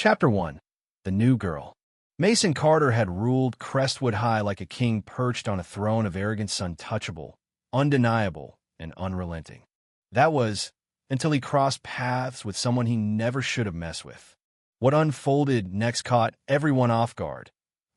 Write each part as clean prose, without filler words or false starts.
Chapter 1. The New Girl. Mason Carter had ruled Crestwood High like a king perched on a throne of arrogance untouchable, undeniable, and unrelenting. That was, until he crossed paths with someone he never should have messed with. What unfolded next caught everyone off guard,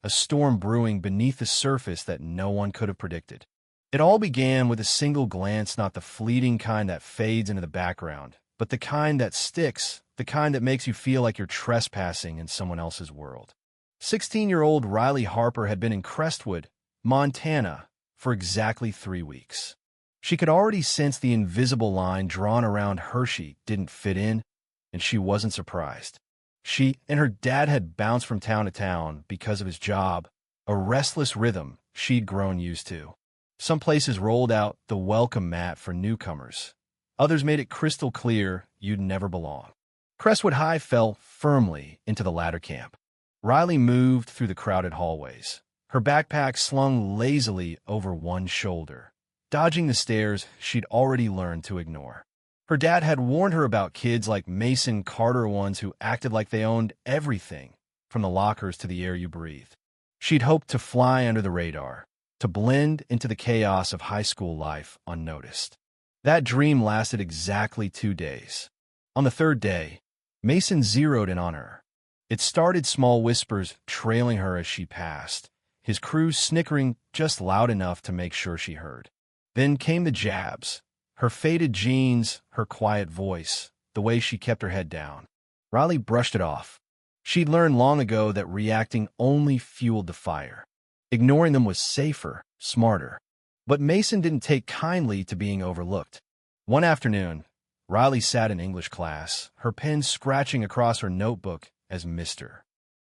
a storm brewing beneath the surface that no one could have predicted. It all began with a single glance, not the fleeting kind that fades into the background, but the kind that sticks, the kind that makes you feel like you're trespassing in someone else's world. 16-year-old Riley Harper had been in Crestwood, Montana, for exactly 3 weeks. She could already sense the invisible line drawn around Hershey didn't fit in, and she wasn't surprised. She and her dad had bounced from town to town because of his job, a restless rhythm she'd grown used to. Some places rolled out the welcome mat for newcomers. Others made it crystal clear you'd never belong. Crestwood High fell firmly into the latter camp. Riley moved through the crowded hallways, her backpack slung lazily over one shoulder, dodging the stares she'd already learned to ignore. Her dad had warned her about kids like Mason Carter, ones who acted like they owned everything, from the lockers to the air you breathed. She'd hoped to fly under the radar, to blend into the chaos of high school life unnoticed. That dream lasted exactly 2 days. On the third day, Mason zeroed in on her. It started small whispers trailing her as she passed, his crew snickering just loud enough to make sure she heard. Then came the jabs, her faded jeans, her quiet voice, the way she kept her head down. Riley brushed it off. She'd learned long ago that reacting only fueled the fire. Ignoring them was safer, smarter. But Mason didn't take kindly to being overlooked. One afternoon, Riley sat in English class, her pen scratching across her notebook as Mr.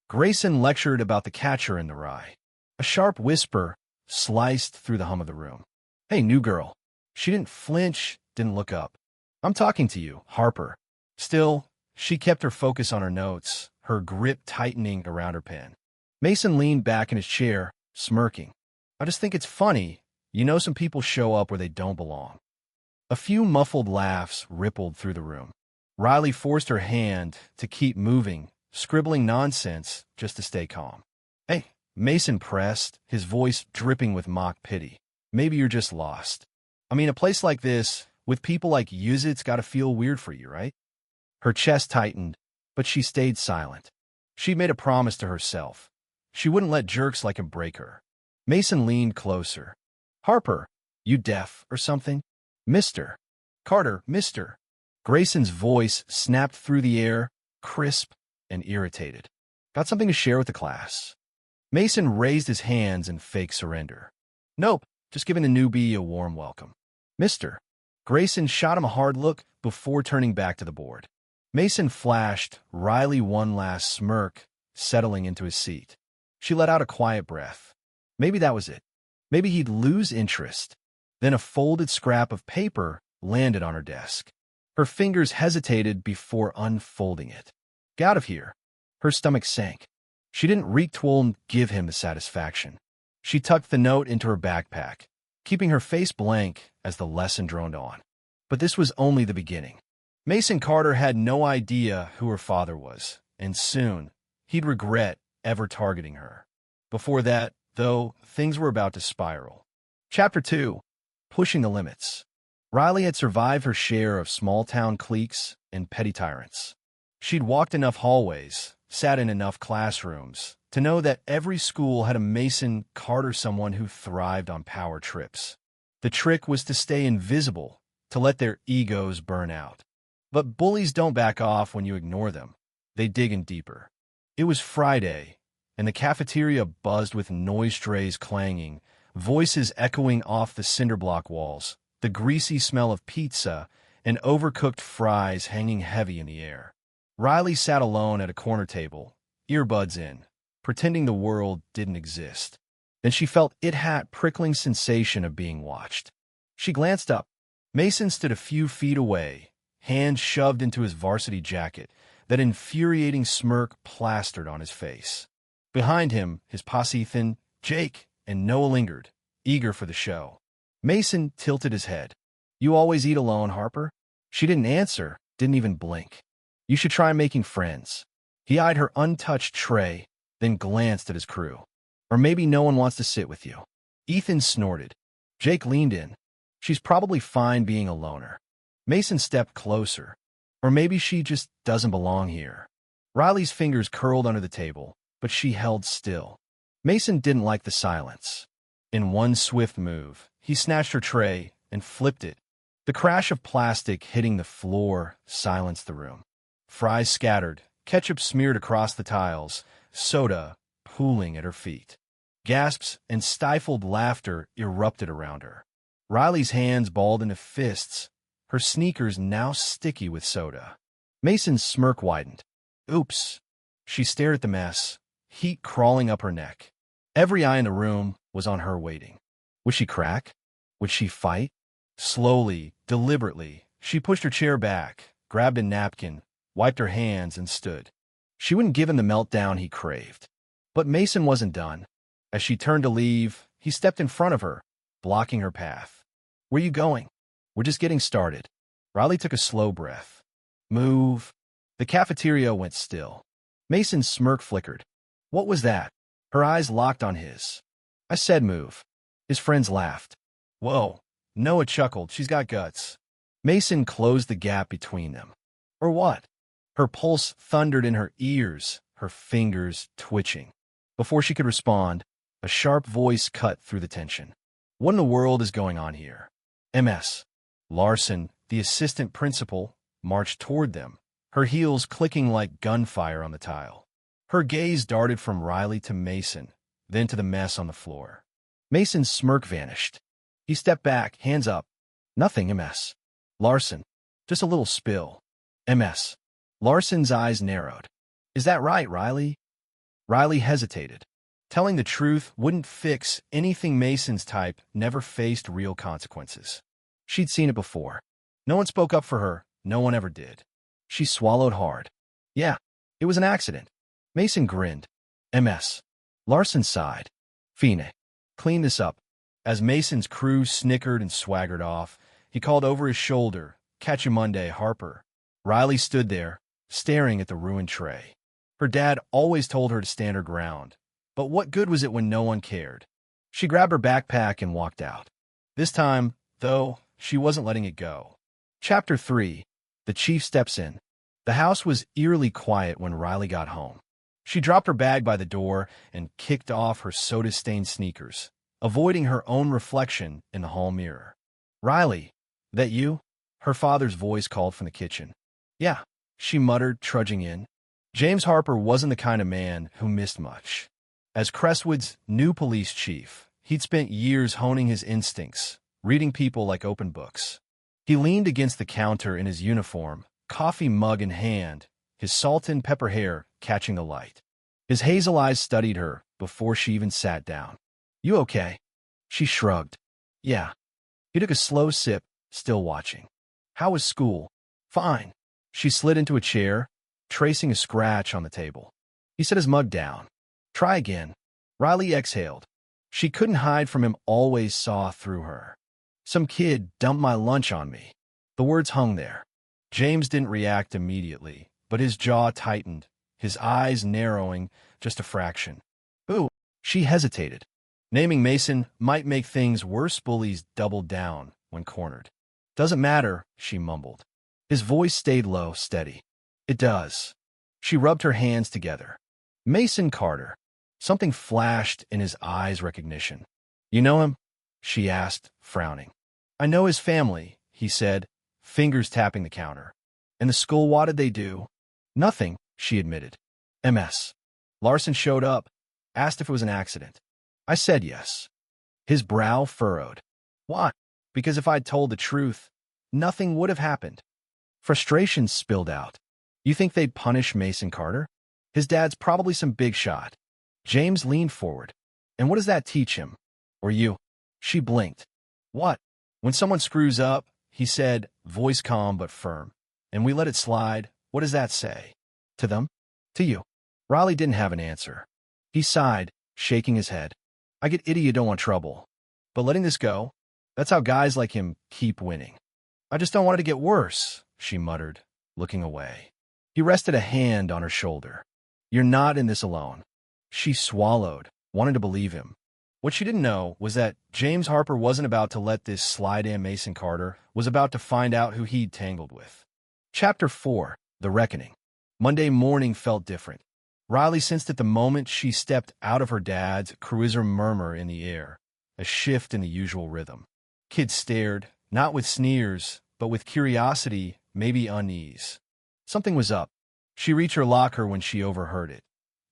Grayson lectured about the catcher in the rye. A sharp whisper sliced through the hum of the room. "Hey, new girl." She didn't flinch, didn't look up. "I'm talking to you, Harper." Still, she kept her focus on her notes, her grip tightening around her pen. Mason leaned back in his chair, smirking. "I just think it's funny. Some people show up where they don't belong." A few muffled laughs rippled through the room. Riley forced her hand to keep moving, scribbling nonsense just to stay calm. "Hey," Mason pressed, his voice dripping with mock pity. "Maybe you're just lost. A place like this, with people like yous, it's gotta feel weird for you, right?" Her chest tightened, but she stayed silent. She'd made a promise to herself. She wouldn't let jerks like him break her. Mason leaned closer. "Harper, you deaf or something?" "Mr. Carter, Mr." Grayson's voice snapped through the air, crisp and irritated. "Got something to share with the class?" Mason raised his hands in fake surrender. "Nope, just giving the newbie a warm welcome." "Mr." Grayson shot him a hard look before turning back to the board. Mason flashed Riley one last smirk, settling into his seat. She let out a quiet breath. Maybe that was it. Maybe he'd lose interest. Then a folded scrap of paper landed on her desk. Her fingers hesitated before unfolding it. "Get out of here." Her stomach sank. She didn't retwell give him the satisfaction. She tucked the note into her backpack, keeping her face blank as the lesson droned on. But this was only the beginning. Mason Carter had no idea who her father was, and soon he'd regret ever targeting her. Before that, though, things were about to spiral. Chapter 2. Pushing the Limits. Riley had survived her share of small-town cliques and petty tyrants. She'd walked enough hallways, sat in enough classrooms, to know that every school had a Mason Carter, someone who thrived on power trips. The trick was to stay invisible, to let their egos burn out. But bullies don't back off when you ignore them. They dig in deeper. It was Friday, and the cafeteria buzzed with noise trays clanging, voices echoing off the cinder-block walls, the greasy smell of pizza and overcooked fries hanging heavy in the air. Riley sat alone at a corner table, earbuds in, pretending the world didn't exist. Then she felt it-hat prickling sensation of being watched. She glanced up. Mason stood a few feet away, hand shoved into his varsity jacket, that infuriating smirk plastered on his face. Behind him, his posse Ethan, Jake, and Noah lingered, eager for the show. Mason tilted his head. "You always eat alone, Harper?" She didn't answer, didn't even blink. "You should try making friends." He eyed her untouched tray, then glanced at his crew. Or maybe no one wants to sit with you. Ethan snorted. Jake leaned in. She's probably fine being a loner. Mason stepped closer. Or maybe she just doesn't belong here. Riley's fingers curled under the table, but she held still. Mason didn't like the silence. In one swift move, he snatched her tray and flipped it. The crash of plastic hitting the floor silenced the room. Fries scattered, ketchup smeared across the tiles, soda pooling at her feet. Gasps and stifled laughter erupted around her. Riley's hands balled into fists, her sneakers now sticky with soda. Mason's smirk widened. Oops. She stared at the mess, heat crawling up her neck. Every eye in the room was on her waiting. Would she crack? Would she fight? Slowly, deliberately, she pushed her chair back, grabbed a napkin, wiped her hands, and stood. She wouldn't give him the meltdown he craved. But Mason wasn't done. As she turned to leave, he stepped in front of her, blocking her path. Where you going? We're just getting started. Riley took a slow breath. Move. The cafeteria went still. Mason's smirk flickered. What was that? Her eyes locked on his. I said move. His friends laughed. Whoa. Noah chuckled. She's got guts. Mason closed the gap between them. Or what? Her pulse thundered in her ears, her fingers twitching. Before she could respond, a sharp voice cut through the tension. What in the world is going on here? MS. Larson, the assistant principal, marched toward them, her heels clicking like gunfire on the tile. Her gaze darted from Riley to Mason, then to the mess on the floor. Mason's smirk vanished. He stepped back, hands up. Nothing, MS. Larson. Just a little spill. MS. Larson's eyes narrowed. Is that right, Riley? Riley hesitated. Telling the truth wouldn't fix anything. Mason's type never faced real consequences. She'd seen it before. No one spoke up for her. No one ever did. She swallowed hard. Yeah, it was an accident. Mason grinned. MS. Larson sighed. Fine. Clean this up. As Mason's crew snickered and swaggered off, he called over his shoulder, Catch you Monday, Harper. Riley stood there, staring at the ruined tray. Her dad always told her to stand her ground. But what good was it when no one cared? She grabbed her backpack and walked out. This time, though, she wasn't letting it go. Chapter 3. The Chief Steps In. The house was eerily quiet when Riley got home. She dropped her bag by the door and kicked off her soda-stained sneakers, avoiding her own reflection in the hall mirror. Riley, that you? Her father's voice called from the kitchen. Yeah, she muttered, trudging in. James Harper wasn't the kind of man who missed much. As Crestwood's new police chief, he'd spent years honing his instincts, reading people like open books. He leaned against the counter in his uniform, coffee mug in hand, his salt and pepper hair catching the light. His hazel eyes studied her before she even sat down. You okay? She shrugged. Yeah. He took a slow sip, still watching. How was school? Fine. She slid into a chair, tracing a scratch on the table. He set his mug down. Try again. Riley exhaled. She couldn't hide from him, always saw through her. Some kid dumped my lunch on me. The words hung there. James didn't react immediately, but his jaw tightened, his eyes narrowing just a fraction. Ooh, she hesitated. Naming Mason might make things worse. Bullies doubled down when cornered. Doesn't matter, she mumbled. His voice stayed low, steady. It does. She rubbed her hands together. Mason Carter. Something flashed in his eyes, recognition. You know him? She asked, frowning. I know his family, he said, fingers tapping the counter. And the school, what did they do? Nothing, she admitted. MS. Larson showed up, asked if it was an accident. I said yes. His brow furrowed. Why? Because if I'd told the truth, nothing would have happened. Frustration spilled out. You think they'd punish Mason Carter? His dad's probably some big shot. James leaned forward. And what does that teach him? Or you? She blinked. What? When someone screws up, he said, voice calm but firm. And we let it slide. What does that say? To them? To you? Riley didn't have an answer. He sighed, shaking his head. I get itty, you don't want trouble. But letting this go, that's how guys like him keep winning. I just don't want it to get worse, she muttered, looking away. He rested a hand on her shoulder. You're not in this alone. She swallowed, wanted to believe him. What she didn't know was that James Harper wasn't about to let this slide in. Mason Carter was about to find out who he'd tangled with. Chapter 4. The Reckoning. Monday morning felt different. Riley sensed at the moment she stepped out of her dad's cruiser murmur in the air, a shift in the usual rhythm. Kids stared, not with sneers, but with curiosity, maybe unease. Something was up. She reached her locker when she overheard it.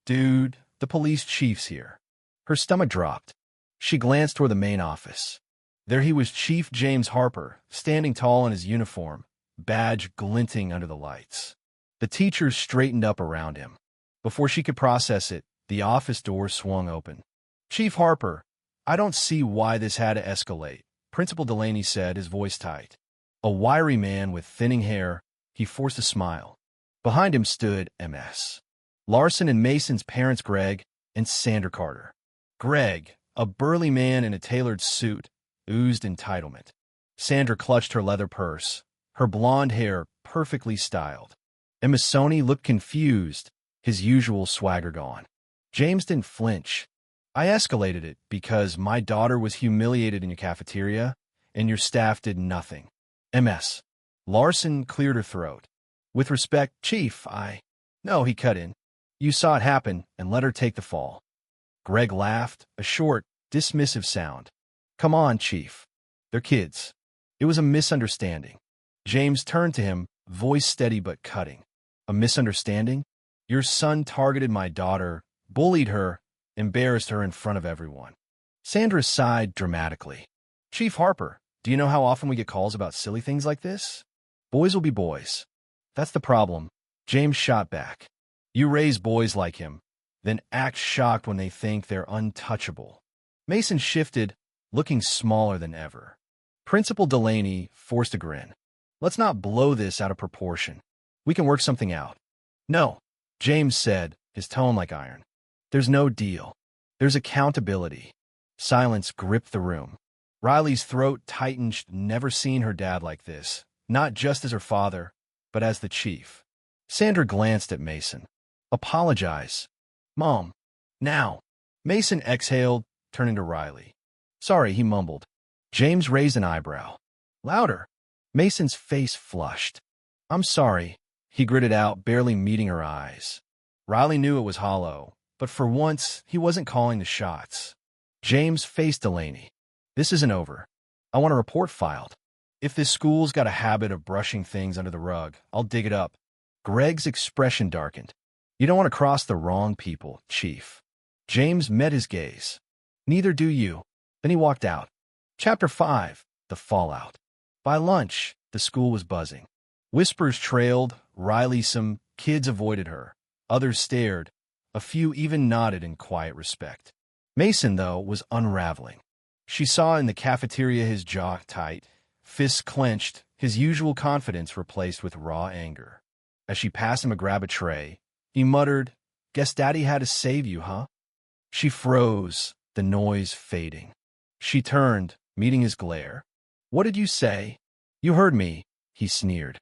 "Dude, the police chief's here." Her stomach dropped. She glanced toward the main office. There he was, Chief James Harper, standing tall in his uniform, badge glinting under the lights. The teachers straightened up around him. Before she could process it, the office door swung open. "Chief Harper, I don't see why this had to escalate," Principal Delaney said, his voice tight. A wiry man with thinning hair, he forced a smile. Behind him stood Ms. Larson and Mason's parents, Greg and Sandra Carter. Greg, a burly man in a tailored suit, oozed entitlement. Sandra clutched her leather purse, her blonde hair perfectly styled. Emisoni looked confused, his usual swagger gone. James didn't flinch. "I escalated it because my daughter was humiliated in your cafeteria, and your staff did nothing." Ms. Larson cleared her throat. "With respect, Chief, No," he cut in. "You saw it happen and let her take the fall." Greg laughed, a short, dismissive sound. "Come on, Chief. They're kids." It was a misunderstanding. James turned to him, voice steady but cutting. "A misunderstanding? Your son targeted my daughter, bullied her, embarrassed her in front of everyone." Sandra sighed dramatically. "Chief Harper, do you know how often we get calls about silly things like this? Boys will be boys. That's the problem." James shot back. "You raise boys like him, then act shocked when they think they're untouchable." Mason shifted, looking smaller than ever. Principal Delaney forced a grin. "Let's not blow this out of proportion. We can work something out." "No," James said, his tone like iron. "There's no deal. There's accountability." Silence gripped the room. Riley's throat tightened. She'd never seen her dad like this, not just as her father, but as the chief. Sandra glanced at Mason. "Apologize." "Mom, now." Mason exhaled, turning to Riley. "Sorry," he mumbled. James raised an eyebrow. "Louder." Mason's face flushed. "I'm sorry," he gritted out, barely meeting her eyes. Riley knew it was hollow, but for once, he wasn't calling the shots. James faced Delaney. "This isn't over. I want a report filed. If this school's got a habit of brushing things under the rug, I'll dig it up." Greg's expression darkened. "You don't want to cross the wrong people, Chief." James met his gaze. "Neither do you." Then he walked out. Chapter 5. The Fallout. By lunch, the school was buzzing. Whispers trailed. Some kids avoided her. Others stared. A few even nodded in quiet respect. Mason, though, was unraveling. She saw in the cafeteria his jaw tight, fists clenched, his usual confidence replaced with raw anger. As she passed him to grab a tray, he muttered, "Guess Daddy had to save you, huh?" She froze, the noise fading. She turned, meeting his glare. "What did you say?" "You heard me," he sneered.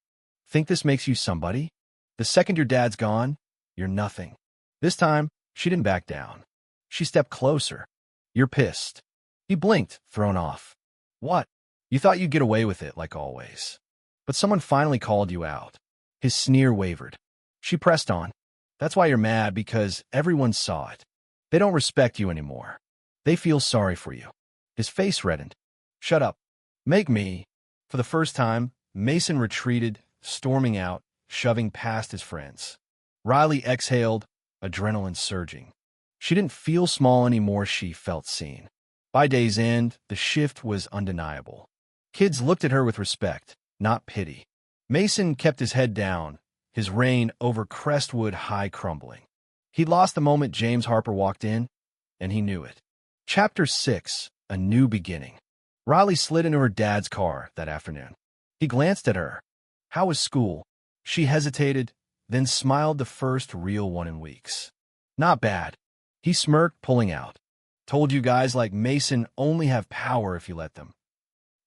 "Think this makes you somebody? The second your dad's gone, you're nothing." This time, she didn't back down. She stepped closer. "You're pissed." He blinked, thrown off. "What? You thought you'd get away with it, like always. But someone finally called you out." His sneer wavered. She pressed on. "That's why you're mad, because everyone saw it. They don't respect you anymore. They feel sorry for you." His face reddened. "Shut up. Make me." For the first time, Mason retreated, storming out, shoving past his friends. Riley exhaled, adrenaline surging. She didn't feel small anymore, she felt seen. By day's end, the shift was undeniable. Kids looked at her with respect, not pity. Mason kept his head down, his reign over Crestwood High crumbling. He'd lost the moment James Harper walked in, and he knew it. Chapter 6. A New Beginning. Riley slid into her dad's car that afternoon. He glanced at her. "How was school?" She hesitated, then smiled, the first real one in weeks. "Not bad." He smirked, pulling out. "Told you guys like Mason only have power if you let them."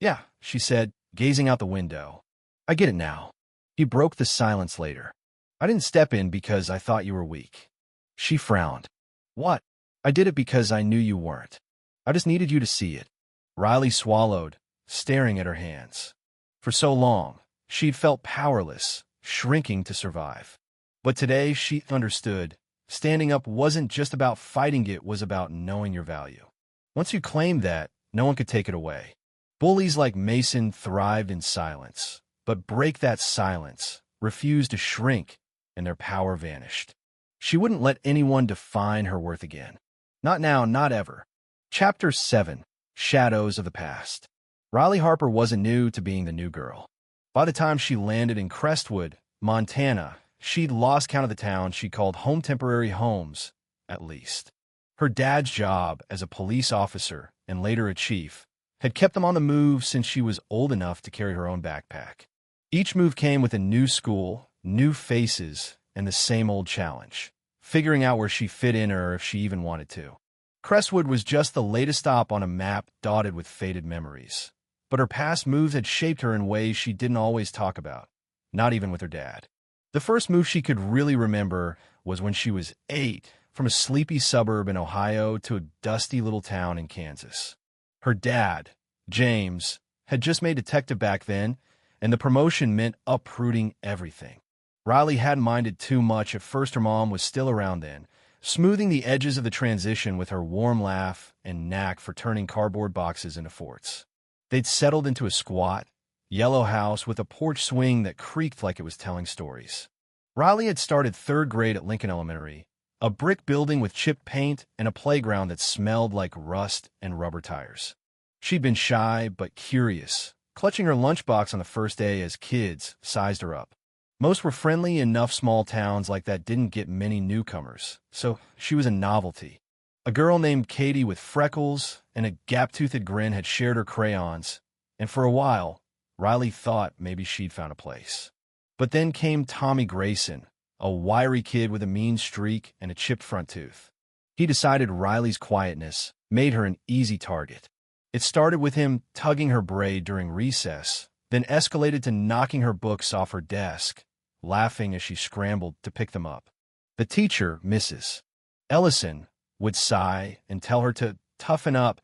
"Yeah," she said, gazing out the window. "I get it now." He broke the silence later. "I didn't step in because I thought you were weak. She frowned. What? I did it because I knew you weren't. I just needed you to see it. Riley swallowed, staring at her hands. For so long, she'd felt powerless, shrinking to survive. But today she understood. Standing up wasn't just about fighting, it was about knowing your value. Once you claimed that, no one could take it away. Bullies like Mason thrived in silence, but break that silence, refused to shrink, and their power vanished. She wouldn't let anyone define her worth again. Not now, not ever. Chapter 7. Shadows of the Past. Riley Harper wasn't new to being the new girl. By the time she landed in Crestwood, Montana, she'd lost count of the town she called home, temporary homes, at least. Her dad's job as a police officer, and later a chief, had kept them on the move since she was old enough to carry her own backpack. Each move came with a new school, new faces, and the same old challenge, figuring out where she fit in or if she even wanted to. Crestwood was just the latest stop on a map dotted with faded memories. But her past moves had shaped her in ways she didn't always talk about, not even with her dad. The first move she could really remember was when she was 8, from a sleepy suburb in Ohio to a dusty little town in Kansas. Her dad, James, had just made detective back then, and the promotion meant uprooting everything. Riley hadn't minded too much at first. Her mom was still around then, smoothing the edges of the transition with her warm laugh and knack for turning cardboard boxes into forts. They'd settled into a squat, yellow house with a porch swing that creaked like it was telling stories. Riley had started 3rd grade at Lincoln Elementary, a brick building with chipped paint and a playground that smelled like rust and rubber tires. She'd been shy but curious, clutching her lunchbox on the first day as kids sized her up. Most were friendly enough. Small towns like that didn't get many newcomers, so she was a novelty. A girl named Katie with freckles and a gap-toothed grin had shared her crayons, and for a while, Riley thought maybe she'd found a place. But then came Tommy Grayson, a wiry kid with a mean streak and a chipped front tooth. He decided Riley's quietness made her an easy target. It started with him tugging her braid during recess, then escalated to knocking her books off her desk, laughing as she scrambled to pick them up. The teacher, Mrs. Ellison, would sigh and tell her to toughen up,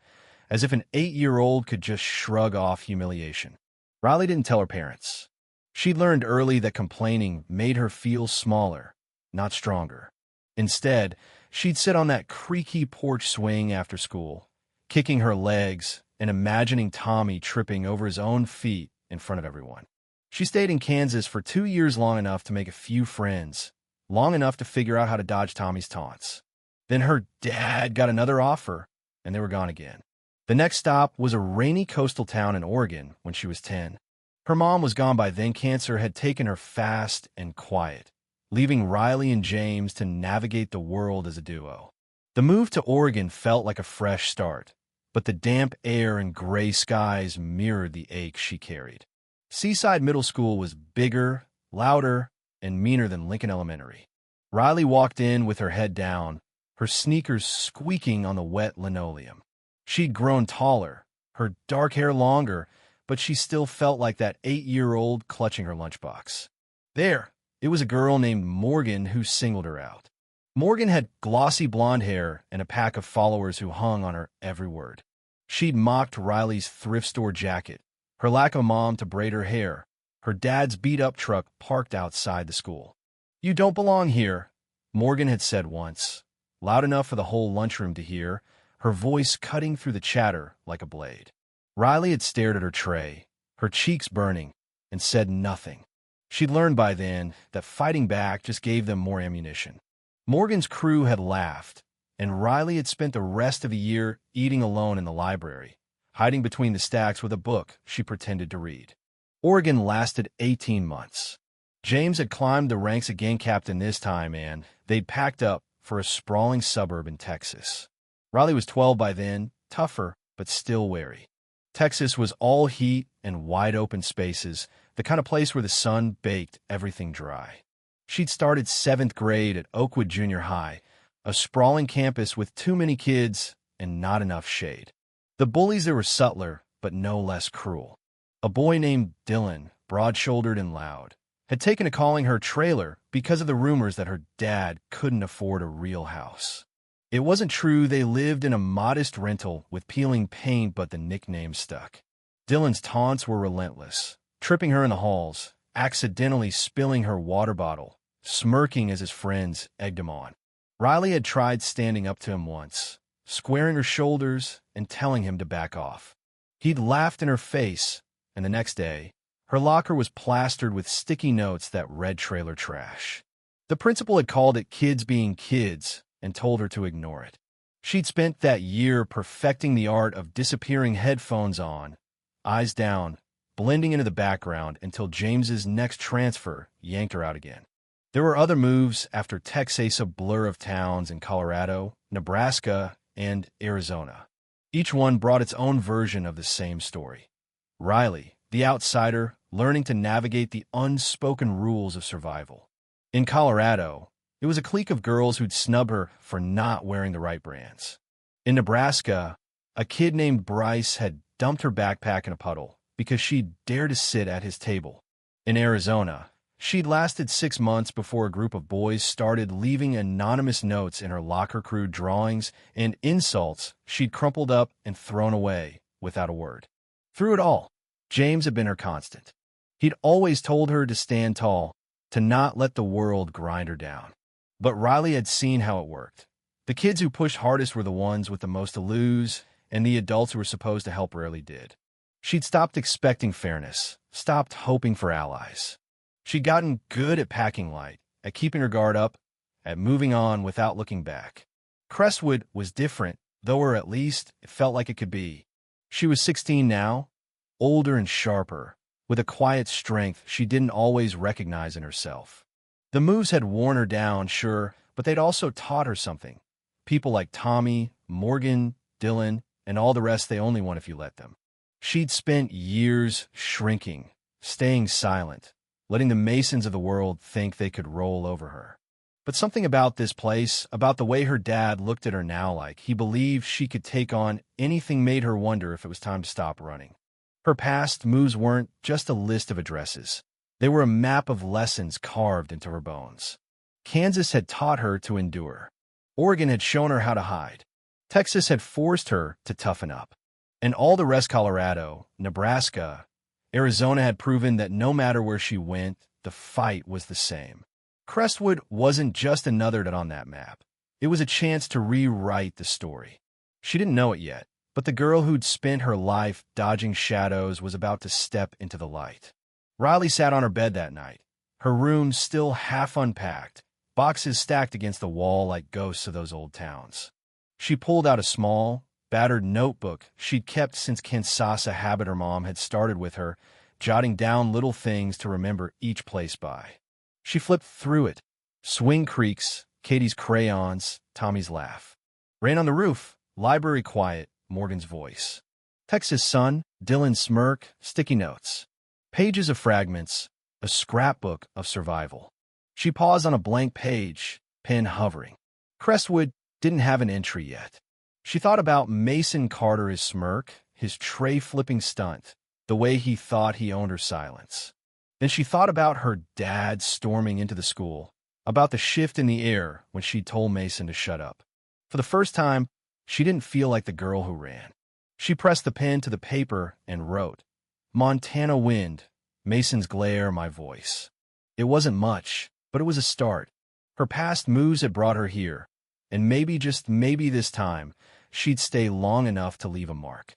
as if an 8-year-old could just shrug off humiliation. Riley didn't tell her parents. She'd learned early that complaining made her feel smaller, not stronger. Instead, she'd sit on that creaky porch swing after school, kicking her legs and imagining Tommy tripping over his own feet in front of everyone. She stayed in Kansas for 2 years, long enough to make a few friends, long enough to figure out how to dodge Tommy's taunts. Then her dad got another offer, and they were gone again. The next stop was a rainy coastal town in Oregon when she was 10. Her mom was gone by then. Cancer had taken her fast and quiet, leaving Riley and James to navigate the world as a duo. The move to Oregon felt like a fresh start, but the damp air and gray skies mirrored the ache she carried. Seaside Middle School was bigger, louder, and meaner than Lincoln Elementary. Riley walked in with her head down, her sneakers squeaking on the wet linoleum. She'd grown taller, her dark hair longer, but she still felt like that 8-year-old clutching her lunchbox. There, it was a girl named Morgan who singled her out. Morgan had glossy blonde hair and a pack of followers who hung on her every word. She'd mocked Riley's thrift store jacket, her lack of a mom to braid her hair, her dad's beat-up truck parked outside the school. "You don't belong here," Morgan had said once, loud enough for the whole lunchroom to hear, her voice cutting through the chatter like a blade. Riley had stared at her tray, her cheeks burning, and said nothing. She'd learned by then that fighting back just gave them more ammunition. Morgan's crew had laughed, and Riley had spent the rest of the year eating alone in the library, hiding between the stacks with a book she pretended to read. Oregon lasted 18 months. James had climbed the ranks again, captain this time, and they'd packed up for a sprawling suburb in Texas. Riley was 12 by then, tougher, but still wary. Texas was all heat and wide-open spaces, the kind of place where the sun baked everything dry. She'd started 7th grade at Oakwood Junior High, a sprawling campus with too many kids and not enough shade. The bullies there were subtler, but no less cruel. A boy named Dylan, broad-shouldered and loud, had taken to calling her trailer because of the rumors that her dad couldn't afford a real house. It wasn't true. They lived in a modest rental with peeling paint, but the nickname stuck. Dylan's taunts were relentless, tripping her in the halls, accidentally spilling her water bottle, smirking as his friends egged him on. Riley had tried standing up to him once, squaring her shoulders and telling him to back off. He'd laughed in her face, and the next day, her locker was plastered with sticky notes that read trailer trash. The principal had called it kids being kids and told her to ignore it. She'd spent that year perfecting the art of disappearing headphones on, eyes down, blending into the background until James's next transfer yanked her out again. There were other moves after Texas, a blur of towns in Colorado, Nebraska, and Arizona. Each one brought its own version of the same story. Riley, the outsider, learning to navigate the unspoken rules of survival. In Colorado, it was a clique of girls who'd snub her for not wearing the right brands. In Nebraska, a kid named Bryce had dumped her backpack in a puddle because she'd dared to sit at his table. In Arizona, she'd lasted 6 months before a group of boys started leaving anonymous notes in her locker crew drawings and insults she'd crumpled up and thrown away without a word. Through it all, James had been her constant. He'd always told her to stand tall, to not let the world grind her down. But Riley had seen how it worked. The kids who pushed hardest were the ones with the most to lose, and the adults who were supposed to help rarely did. She'd stopped expecting fairness, stopped hoping for allies. She'd gotten good at packing light, at keeping her guard up, at moving on without looking back. Crestwood was different, though, or at least it felt like it could be. She was 16 now, older and sharper, with a quiet strength she didn't always recognize in herself. The moves had worn her down, sure, but they'd also taught her something. People like Tommy, Morgan, Dylan, and all the rest, they only won if you let them. She'd spent years shrinking, staying silent, letting the Masons of the world think they could roll over her. But something about this place, about the way her dad looked at her now, like he believed she could take on anything, made her wonder if it was time to stop running. Her past moves weren't just a list of addresses. They were a map of lessons carved into her bones. Kansas had taught her to endure. Oregon had shown her how to hide. Texas had forced her to toughen up. And all the rest, Colorado, Nebraska, Arizona, had proven that no matter where she went, the fight was the same. Crestwood wasn't just another dot on that map. It was a chance to rewrite the story. She didn't know it yet, but the girl who'd spent her life dodging shadows was about to step into the light. Riley sat on her bed that night, her room still half unpacked, boxes stacked against the wall like ghosts of those old towns. She pulled out a small, battered notebook she'd kept since Kansas, a habit her mom had started with her, jotting down little things to remember each place by. She flipped through it. Swing creaks, Katie's crayons, Tommy's laugh. Rain on the roof, library quiet, Morgan's voice. Texas sun, Dylan's smirk, sticky notes. Pages of fragments, a scrapbook of survival. She paused on a blank page, pen hovering. Crestwood didn't have an entry yet. She thought about Mason Carter, his smirk, his tray-flipping stunt, the way he thought he owned her silence. Then she thought about her dad storming into the school, about the shift in the air when she told Mason to shut up. For the first time, she didn't feel like the girl who ran. She pressed the pen to the paper and wrote, Montana wind, Mason's glare, my voice. It wasn't much, but it was a start. Her past moves had brought her here, and maybe, just maybe this time, she'd stay long enough to leave a mark.